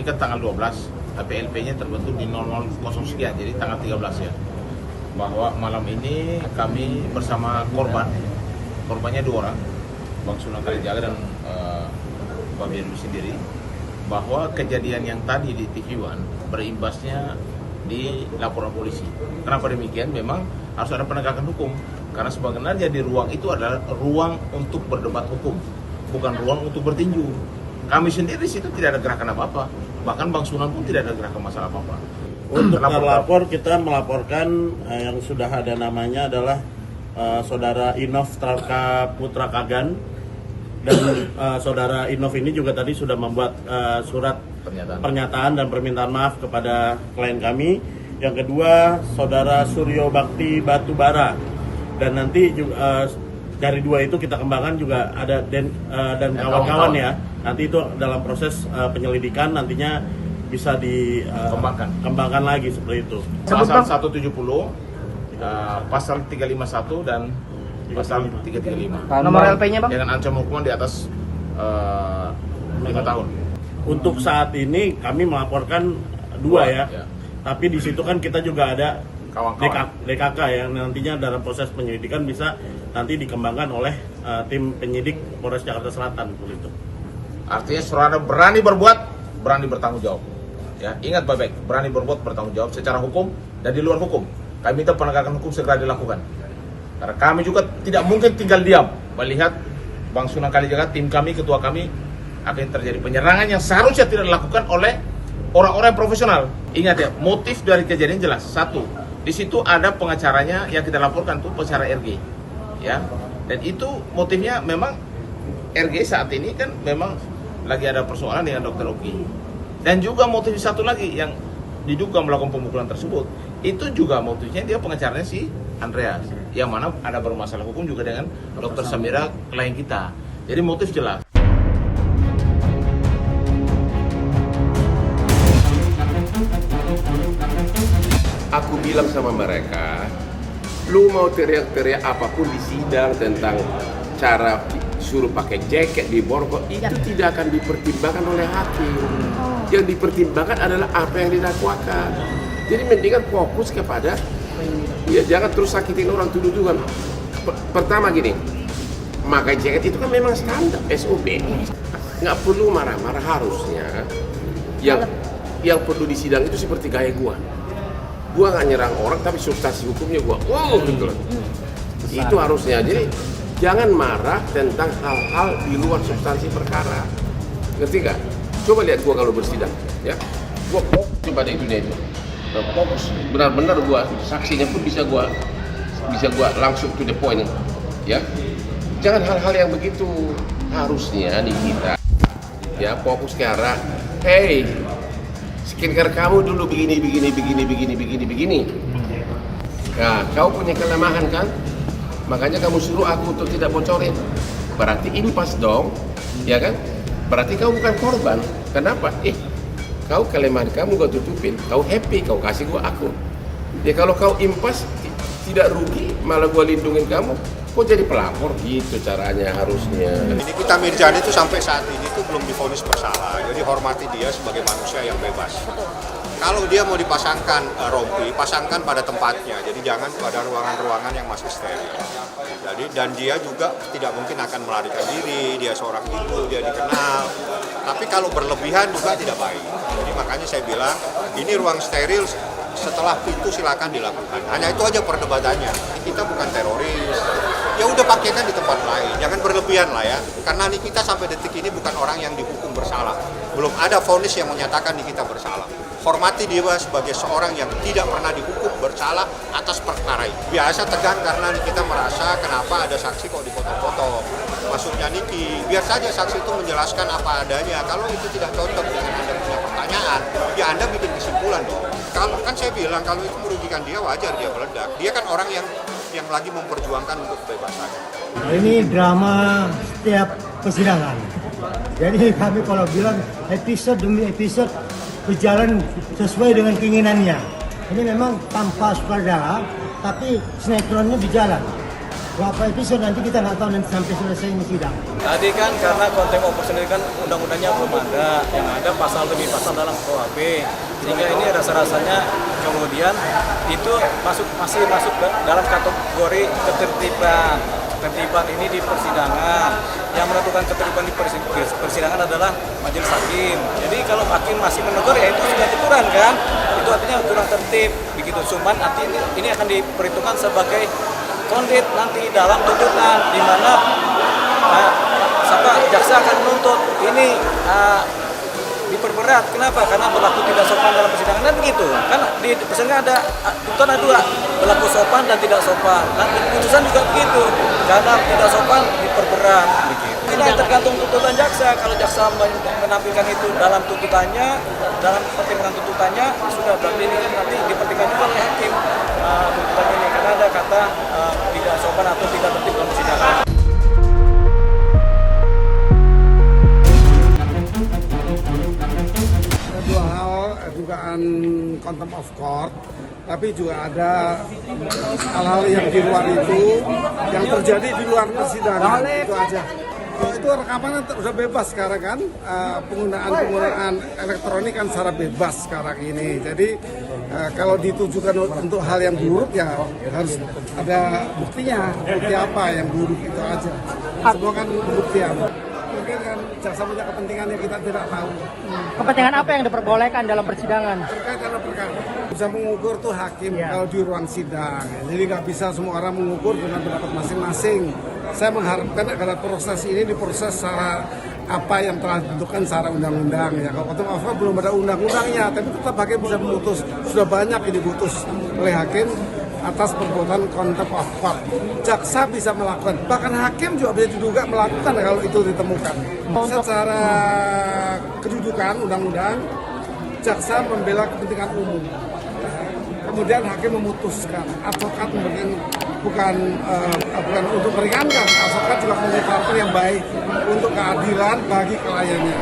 kan tanggal 12, tapi LP-nya terbentuk di 00 sekian, jadi tanggal 13 ya. Bahwa malam ini kami bersama korbannya 2 orang, Bang Sunan Kalijaga dan Pak Birwi sendiri, bahwa kejadian yang tadi di TV One berimbasnya di laporan polisi. Kenapa demikian? Memang harus ada penegakan hukum, karena sebenarnya di ruang itu adalah ruang untuk berdebat hukum, bukan ruang untuk bertinju. Kami sendiri di situ tidak ada gerakan apa-apa, bahkan Bang Sunan pun tidak ada gerakan masalah apa-apa. Untuk melapor, kita melaporkan yang sudah ada namanya adalah Saudara Inov Traka Putra Kagan, dan Saudara Inov ini juga tadi sudah membuat surat pernyataan dan permintaan maaf kepada klien kami. Yang kedua, Saudara Suryo Bakti Batubara, dan nanti juga dari 2 itu kita kembangkan juga ada dan kawan-kawan ya. Nanti itu dalam proses penyelidikan nantinya bisa dikembangkan lagi seperti itu. Pasal 170, pasal 351 dan pasal 335. Nomor LP-nya Bang? Dengan ancaman hukuman di atas 5 tahun. Untuk saat ini kami melaporkan 2 ya. Tapi di situ kan kita juga ada DKK yang nantinya dalam proses penyelidikan bisa nanti dikembangkan oleh tim penyidik Polres Jakarta Selatan seperti itu. Artinya saudara berani berbuat, berani bertanggung jawab. Ya, ingat baik-baik, berani berbuat, bertanggung jawab secara hukum dan di luar hukum. Kami minta penegakan hukum segera dilakukan. Karena kami juga tidak mungkin tinggal diam melihat Bang Sunan Kalijaga, tim kami, ketua kami akan terjadi penyerangan yang seharusnya tidak dilakukan oleh orang-orang profesional. Ingat ya, motif dari kejadian jelas. 1, di situ ada pengacaranya yang kita laporkan tuh pengacara RG. Ya. Dan itu motifnya memang RG saat ini kan memang lagi ada persoalan dengan Dr. Oki. Dan juga motif satu lagi yang diduga melakukan pemukulan tersebut, itu juga motifnya dia pengacaranya si Andreas, yang mana ada bermasalah hukum juga dengan Dr. Samira, klien kita. Jadi motif jelas. Aku bilang sama mereka, lu mau teriak-teriak apapun di sidang tentang cara suruh pakai jaket di borgo, itu tidak akan dipertimbangkan oleh hakim. Yang dipertimbangkan adalah apa yang didakwakan. Jadi mendingan fokus kepada, ya jangan terus sakitin orang, tuduh-tuduhan. Pertama gini, pakai jaket itu kan memang standar SOP, nggak perlu marah-marah. Harusnya yang perlu di sidang itu seperti gaya gua nggak nyerang orang tapi substansi hukumnya gua gitu loh. Itu harusnya. Jadi jangan marah tentang hal-hal di luar substansi perkara, ngerti gak? Coba lihat gua kalau bersidang ya, gua fokus pada itu, fokus benar-benar. Gua saksinya pun bisa gua langsung to the point ya. Jangan hal-hal yang begitu. Harusnya nih kita ya fokus ke arah, hey, skincare kamu dulu begini. Nah, kau punya kelemahan kan? Makanya kamu suruh aku untuk tidak bocorin. Berarti impas dong, ya kan? Berarti kau bukan korban. Kenapa? Kau kelemahan kamu gua tutupin. Kau happy, kau kasih gua aku. Ya kalau kau impas tidak rugi, malah gua lindungin kamu. Kok jadi pelapor gitu caranya harusnya. Nikita Mirzani itu sampai saat ini tuh belum divonis bersalah. Jadi hormati dia sebagai manusia yang bebas. Kalau dia mau dipasangkan rompi, pasangkan pada tempatnya. Jadi jangan pada ruangan-ruangan yang masih steril. Jadi dan dia juga tidak mungkin akan melarikan diri. Dia seorang ibu, dia dikenal. Tapi kalau berlebihan juga tidak baik. Jadi makanya saya bilang ini ruang steril. Setelah itu silakan dilakukan. Hanya itu aja perdebatannya. Kita bukan teroris. Ya udah pakaikan di tempat lain. Jangan berlebihan lah ya. Karena Nikita sampai detik ini bukan orang yang dihukum bersalah. Belum ada vonis yang menyatakan Nikita bersalah. Hormati dia sebagai seorang yang tidak pernah dihukum bersalah atas perkara ini. Biasa tegang karena Nikita merasa kenapa ada saksi kok dipotong-potong. Maksudnya Niki, biar saja saksi itu menjelaskan apa adanya. Kalau itu tidak cocok dengan Anda punya pertanyaan, ya Anda bikin kesimpulan dong. Kalau kan saya bilang kalau itu merugikan dia, wajar dia meledak. Dia kan orang yang lagi memperjuangkan untuk kebebasan. Ini drama setiap persidangan. Jadi kami kalau bilang episode demi episode berjalan sesuai dengan keinginannya. Ini memang tanpa sutradara, tapi sinetronnya berjalan. berapa episode nanti kita nggak tahu nanti sampai selesai ini sidang. Tadi kan karena contempt of court sendiri kan undang-undangnya belum ada, yang ada pasal demi pasal dalam KUHP, sehingga ini rasa-rasanya kemudian itu masih masuk dalam kategori ketertiban. Ketertiban ini di persidangan, yang menentukan ketertiban di persidangan adalah majelis hakim. Jadi kalau hakim masih menegur ya itu sudah teguran kan, itu artinya kurang tertib begitu. Cuman nanti ini akan diperhitungkan sebagai kondit nanti dalam tuntutan, di mana jaksa akan menuntut ini diperberat. Kenapa? Karena berlaku tidak sopan dalam persidangan dan begitu. Kan di persidangan ada tuntutan ada dua, berlaku sopan dan tidak sopan. Nanti putusan juga begitu. Karena tidak sopan diperberat begitu. Ini tergantung tuntutan jaksa. Kalau jaksa menampilkan itu dalam tuntutannya, dalam pertimbangan tuntutannya sudah berarti ini kan nanti dipertimbangkan juga oleh hakim tuntutan ini karena ada kata tidak sopan atau tidak tertib dalam persidangan. Dua hal, dugaan contempt of court, tapi juga ada hal-hal yang di luar itu, yang terjadi di luar persidangan, itu aja. Itu rekamannya sudah bebas sekarang kan, penggunaan elektronik kan secara bebas sekarang ini. Jadi kalau ditujukan untuk hal yang buruk ya harus ada buktinya, bukti apa yang buruk itu aja. Semua kan pembuktian. Mungkin kan jaksa punya kepentingan yang kita tidak tahu. Kepentingan apa yang diperbolehkan dalam persidangan? Terkait dengan perkara bisa mengukur tuh hakim kalau di ruang sidang. Jadi nggak bisa semua orang mengukur dengan pendapat masing-masing. Saya mengharapkan agar proses ini diproses secara apa yang telah ditentukan secara undang-undang ya. Kalau contempt of court belum ada undang-undangnya, tapi tetap hakim bisa memutus. Sudah banyak ini diputus oleh hakim atas perbuatan contempt of court. Jaksa bisa melakukan, bahkan hakim juga bisa diduga melakukan kalau itu ditemukan. Secara kedudukan undang-undang, jaksa membela kepentingan umum. Kemudian hakim memutuskan, advokat bukan untuk meringankan, advokat juga mempunyai partner yang baik untuk keadilan bagi kliennya.